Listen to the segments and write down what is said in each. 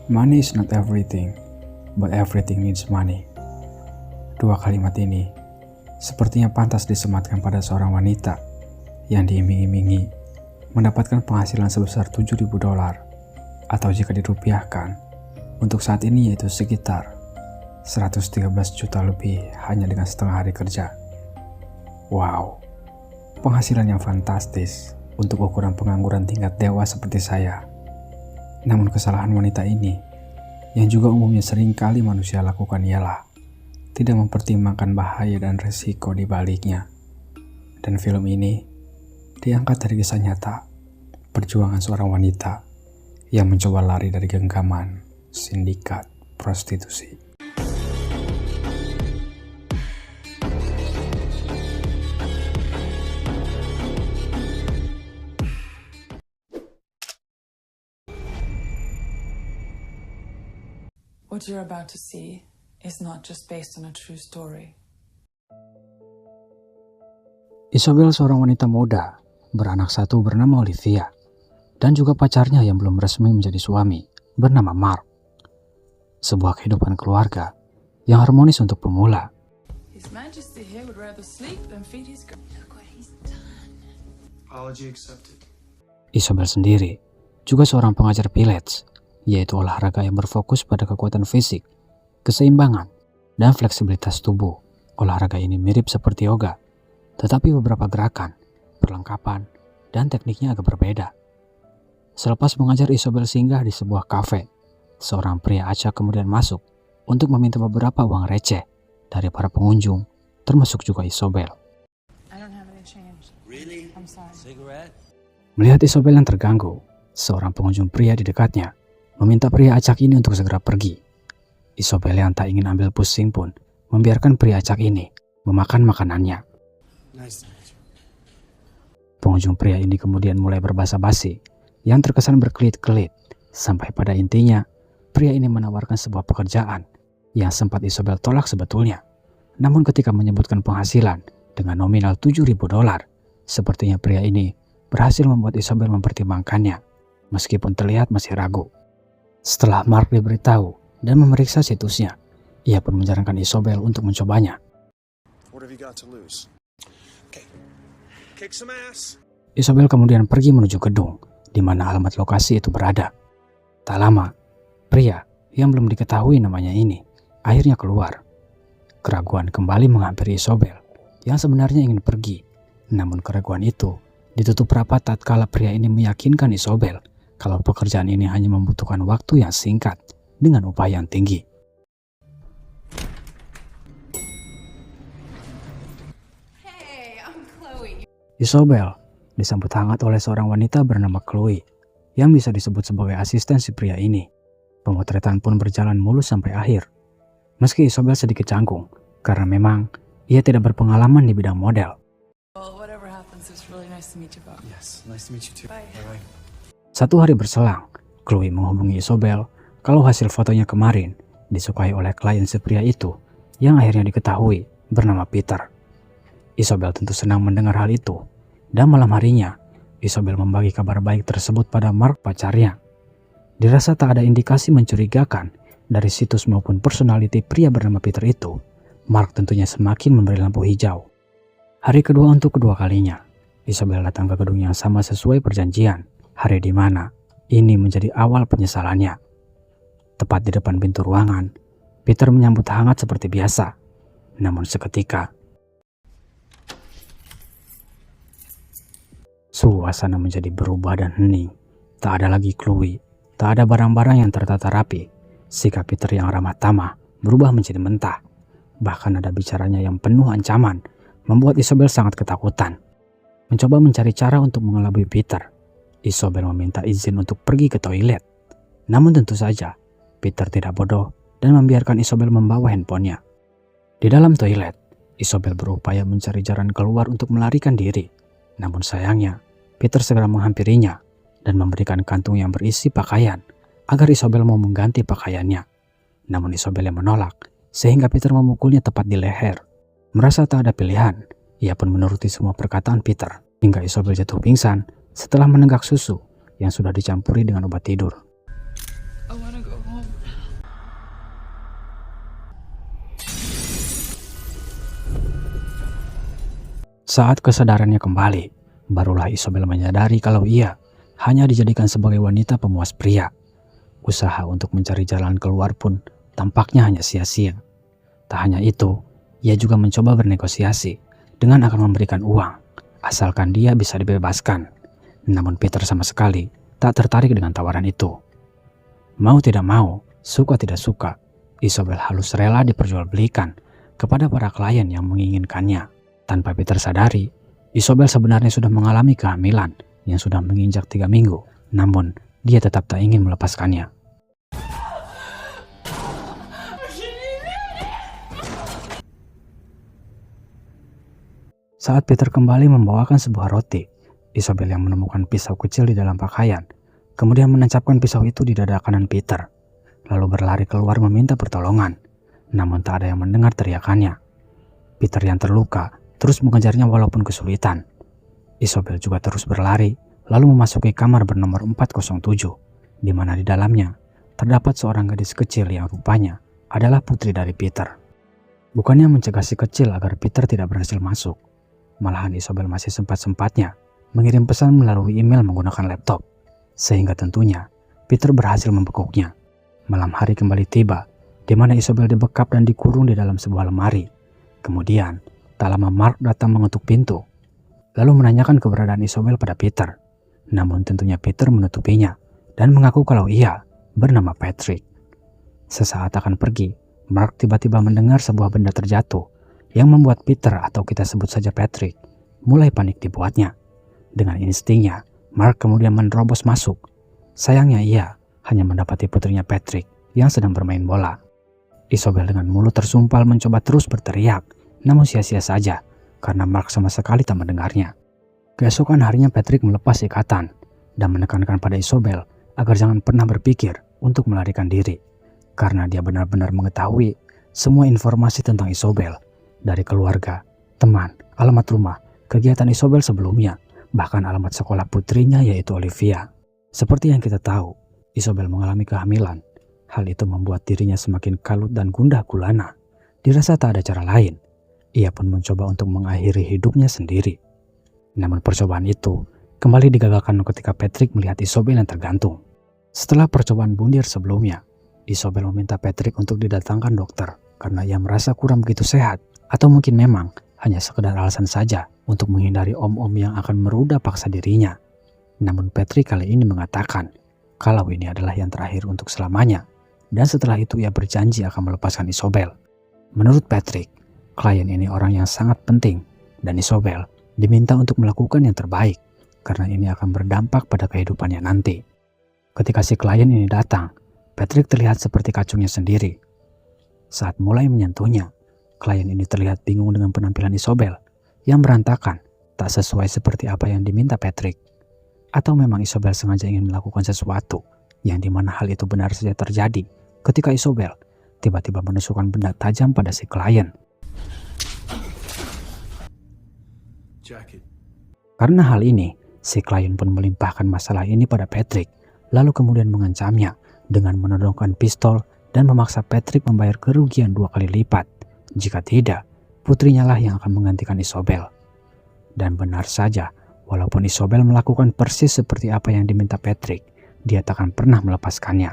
Money is not everything, but everything needs money. Dua kalimat ini sepertinya pantas disematkan pada seorang wanita yang diiming-imingi mendapatkan penghasilan sebesar $7.000 atau jika dirupiahkan untuk saat ini yaitu sekitar 113 juta lebih hanya dengan setengah hari kerja. Wow, penghasilan yang fantastis untuk ukuran pengangguran tingkat dewa seperti saya. Namun kesalahan wanita ini, yang juga umumnya seringkali manusia lakukan ialah tidak mempertimbangkan bahaya dan resiko di baliknya. Dan film ini diangkat dari kisah nyata, perjuangan seorang wanita yang mencoba lari dari genggaman sindikat prostitusi. What you're about to see is not just based on a true story. Isobel seorang wanita muda, beranak satu bernama Olivia, dan juga pacarnya yang belum resmi menjadi suami, bernama Mark. Sebuah kehidupan keluarga yang harmonis untuk pemula. His Majesty here would rather sleep than feed his girl. Look what he's done. Apology accepted. Isobel sendiri juga seorang pengajar Pilates, yaitu olahraga yang berfokus pada kekuatan fisik, keseimbangan, dan fleksibilitas tubuh. Olahraga ini mirip seperti yoga, tetapi beberapa gerakan, perlengkapan, dan tekniknya agak berbeda. Selepas mengajar, Isobel singgah di sebuah kafe. Seorang pria acak kemudian masuk untuk meminta beberapa uang receh dari para pengunjung, termasuk juga Isobel. I don't have any change. Really? I'm sorry. Cigarette? Melihat Isobel yang terganggu, seorang pengunjung pria di dekatnya meminta pria acak ini untuk segera pergi. Isobel yang tak ingin ambil pusing pun membiarkan pria acak ini memakan makanannya. Nice to meet you. Pengunjung pria ini kemudian mulai berbasa-basi yang terkesan berkelit-kelit, sampai pada intinya pria ini menawarkan sebuah pekerjaan yang sempat Isobel tolak sebetulnya. Namun ketika menyebutkan penghasilan dengan nominal $7.000, sepertinya pria ini berhasil membuat Isobel mempertimbangkannya, meskipun terlihat masih ragu. Setelah Mark diberitahu dan memeriksa situsnya, ia pun menyarankan Isobel untuk mencobanya. What have you got to lose? Okay. Kick some ass. Isobel kemudian pergi menuju gedung di mana alamat lokasi itu berada. Tak lama, pria yang belum diketahui namanya ini akhirnya keluar. Keraguan kembali menghampiri Isobel yang sebenarnya ingin pergi. Namun keraguan itu ditutup rapat tatkala pria ini meyakinkan Isobel kalau pekerjaan ini hanya membutuhkan waktu yang singkat dengan upah yang tinggi. Hey, I'm Chloe. Isobel disambut hangat oleh seorang wanita bernama Chloe yang bisa disebut sebagai asisten si pria ini. Pemotretan pun berjalan mulus sampai akhir. Meski Isobel sedikit canggung karena memang ia tidak berpengalaman di bidang model. Well, whatever happens, it's really nice to meet you, Bob. Yes, nice to meet you too. Bye. Bye. 1 hari berselang, Chloe menghubungi Isobel kalau hasil fotonya kemarin disukai oleh klien si pria itu yang akhirnya diketahui bernama Peter. Isobel tentu senang mendengar hal itu, dan malam harinya Isobel membagi kabar baik tersebut pada Mark, pacarnya. Dirasa tak ada indikasi mencurigakan dari situs maupun personality pria bernama Peter itu, Mark tentunya semakin memberi lampu hijau. Hari kedua untuk kedua kalinya, Isobel datang ke gedung yang sama sesuai perjanjian. Hari di mana ini menjadi awal penyesalannya. Tepat di depan pintu ruangan, Peter menyambut hangat seperti biasa. Namun seketika, suasana menjadi berubah dan hening. Tak ada lagi Chloe, tak ada barang-barang yang tertata rapi. Sikap Peter yang ramah tamah berubah menjadi mentah. Bahkan ada bicaranya yang penuh ancaman, membuat Isobel sangat ketakutan. Mencoba mencari cara untuk mengelabui Peter, Isobel meminta izin untuk pergi ke toilet. Namun tentu saja, Peter tidak bodoh dan membiarkan Isobel membawa handphonenya. Di dalam toilet, Isobel berupaya mencari jalan keluar untuk melarikan diri. Namun sayangnya, Peter segera menghampirinya dan memberikan kantung yang berisi pakaian agar Isobel mau mengganti pakaiannya. Namun Isobel yang menolak, sehingga Peter memukulnya tepat di leher. Merasa tak ada pilihan, ia pun menuruti semua perkataan Peter, hingga Isobel jatuh pingsan setelah menenggak susu yang sudah dicampuri dengan obat tidur. I wanna go home. Saat kesadarannya kembali, barulah Isobel menyadari kalau ia hanya dijadikan sebagai wanita pemuas pria. Usaha untuk mencari jalan keluar pun tampaknya hanya sia-sia. Tak hanya itu, ia juga mencoba bernegosiasi dengan akan memberikan uang, asalkan dia bisa dibebaskan. Namun Peter sama sekali tak tertarik dengan tawaran itu. Mau tidak mau, suka tidak suka, Isobel halus rela diperjualbelikan kepada para klien yang menginginkannya. Tanpa Peter sadari, Isobel sebenarnya sudah mengalami kehamilan yang sudah menginjak 3 minggu. Namun, dia tetap tak ingin melepaskannya. Saat Peter kembali membawakan sebuah roti, Isobel yang menemukan pisau kecil di dalam pakaian, kemudian menancapkan pisau itu di dada kanan Peter, lalu berlari keluar meminta pertolongan. Namun tak ada yang mendengar teriakannya. Peter yang terluka terus mengejarnya walaupun kesulitan. Isobel juga terus berlari, lalu memasuki kamar bernomor 407, di mana di dalamnya terdapat seorang gadis kecil yang rupanya adalah putri dari Peter. Bukannya mencegah si kecil agar Peter tidak berhasil masuk, malahan Isobel masih sempat-sempatnya mengirim pesan melalui email menggunakan laptop, sehingga tentunya Peter berhasil membekuknya. Malam hari kembali tiba, di mana Isobel dibekap dan dikurung di dalam sebuah lemari. Kemudian, tak lama Mark datang mengetuk pintu, lalu menanyakan keberadaan Isobel pada Peter. Namun tentunya Peter menutupinya dan mengaku kalau ia bernama Patrick. Sesaat akan pergi, Mark tiba-tiba mendengar sebuah benda terjatuh yang membuat Peter, atau kita sebut saja Patrick, mulai panik dibuatnya. Dengan instingnya, Mark kemudian menerobos masuk. Sayangnya ia hanya mendapati putrinya Patrick yang sedang bermain bola. Isobel dengan mulut tersumpal mencoba terus berteriak, namun sia-sia saja karena Mark sama sekali tak mendengarnya. Keesokan harinya Patrick melepas ikatan dan menekankan pada Isobel agar jangan pernah berpikir untuk melarikan diri, karena dia benar-benar mengetahui semua informasi tentang Isobel, dari keluarga, teman, alamat rumah, kegiatan Isobel sebelumnya, bahkan alamat sekolah putrinya yaitu Olivia. Seperti yang kita tahu, Isobel mengalami kehamilan. Hal itu membuat dirinya semakin kalut dan gundah gulana. Dirasa tak ada cara lain. Ia pun mencoba untuk mengakhiri hidupnya sendiri. Namun percobaan itu kembali digagalkan ketika Patrick melihat Isobel yang tergantung. Setelah percobaan bundir sebelumnya, Isobel meminta Patrick untuk didatangkan dokter karena ia merasa kurang begitu sehat, atau mungkin memang hanya sekedar alasan saja untuk menghindari om-om yang akan meruda paksa dirinya. Namun Patrick kali ini mengatakan kalau ini adalah yang terakhir untuk selamanya, dan setelah itu ia berjanji akan melepaskan Isobel. Menurut Patrick, klien ini orang yang sangat penting, dan Isobel diminta untuk melakukan yang terbaik karena ini akan berdampak pada kehidupannya nanti. Ketika si klien ini datang, Patrick terlihat seperti kacungnya sendiri. Saat mulai menyentuhnya, klien ini terlihat bingung dengan penampilan Isobel yang berantakan, tak sesuai seperti apa yang diminta Patrick. Atau memang Isobel sengaja ingin melakukan sesuatu yang dimana hal itu benar saja terjadi ketika Isobel tiba-tiba menusukkan benda tajam pada si klien. Karena hal ini, si klien pun melimpahkan masalah ini pada Patrick, lalu kemudian mengancamnya dengan menodongkan pistol dan memaksa Patrick membayar kerugian 2 kali lipat. Jika tidak, putrinya lah yang akan menggantikan Isobel. Dan benar saja, walaupun Isobel melakukan persis seperti apa yang diminta Patrick, dia takkan pernah melepaskannya.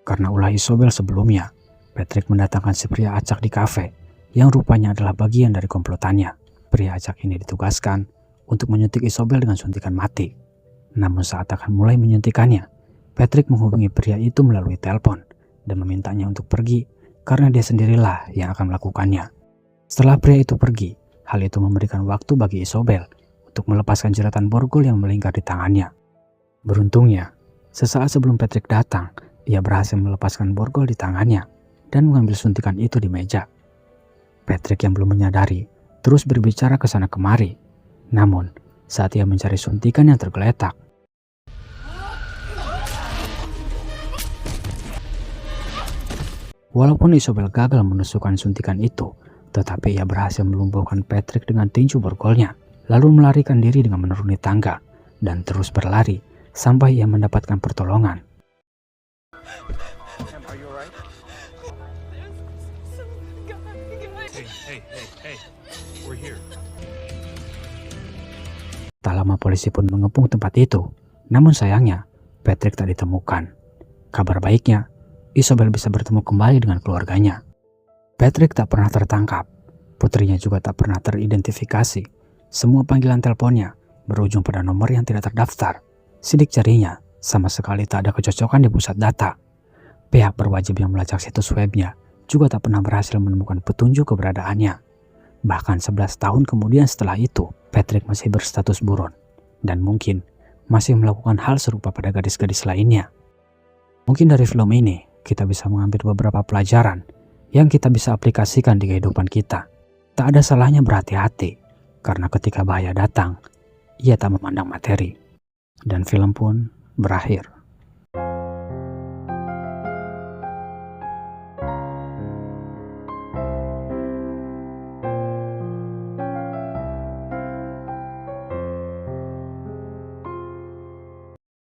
Karena ulah Isobel sebelumnya, Patrick mendatangkan si pria acak di kafe, yang rupanya adalah bagian dari komplotannya. Pria acak ini ditugaskan untuk menyuntik Isobel dengan suntikan mati. Namun saat akan mulai menyuntikannya, Patrick menghubungi pria itu melalui telepon dan memintanya untuk pergi karena dia sendirilah yang akan melakukannya. Setelah pria itu pergi, hal itu memberikan waktu bagi Isobel untuk melepaskan jeratan borgol yang melingkar di tangannya. Beruntungnya, sesaat sebelum Patrick datang, ia berhasil melepaskan borgol di tangannya dan mengambil suntikan itu di meja. Patrick yang belum menyadari terus berbicara ke sana kemari. Namun, saat ia mencari suntikan yang tergeletak, walaupun Isobel gagal menusukkan suntikan itu, tetapi ia berhasil melumpuhkan Patrick dengan tinju borgolnya, lalu melarikan diri dengan menuruni tangga dan terus berlari sampai ia mendapatkan pertolongan. Hey, we're here. Tak lama polisi pun mengepung tempat itu. Namun sayangnya, Patrick tak ditemukan. Kabar baiknya, Isobel bisa bertemu kembali dengan keluarganya. Patrick tak pernah tertangkap. Putrinya juga tak pernah teridentifikasi. Semua panggilan teleponnya berujung pada nomor yang tidak terdaftar. Sidik jarinya sama sekali tak ada kecocokan di pusat data. Pihak berwajib yang melacak situs webnya juga tak pernah berhasil menemukan petunjuk keberadaannya. Bahkan 11 tahun kemudian setelah itu, Patrick masih berstatus buron dan mungkin masih melakukan hal serupa pada gadis-gadis lainnya. Mungkin dari film ini kita bisa mengambil beberapa pelajaran yang kita bisa aplikasikan di kehidupan kita. Tak ada salahnya berhati-hati, karena ketika bahaya datang, ia tak memandang materi. Dan film pun berakhir.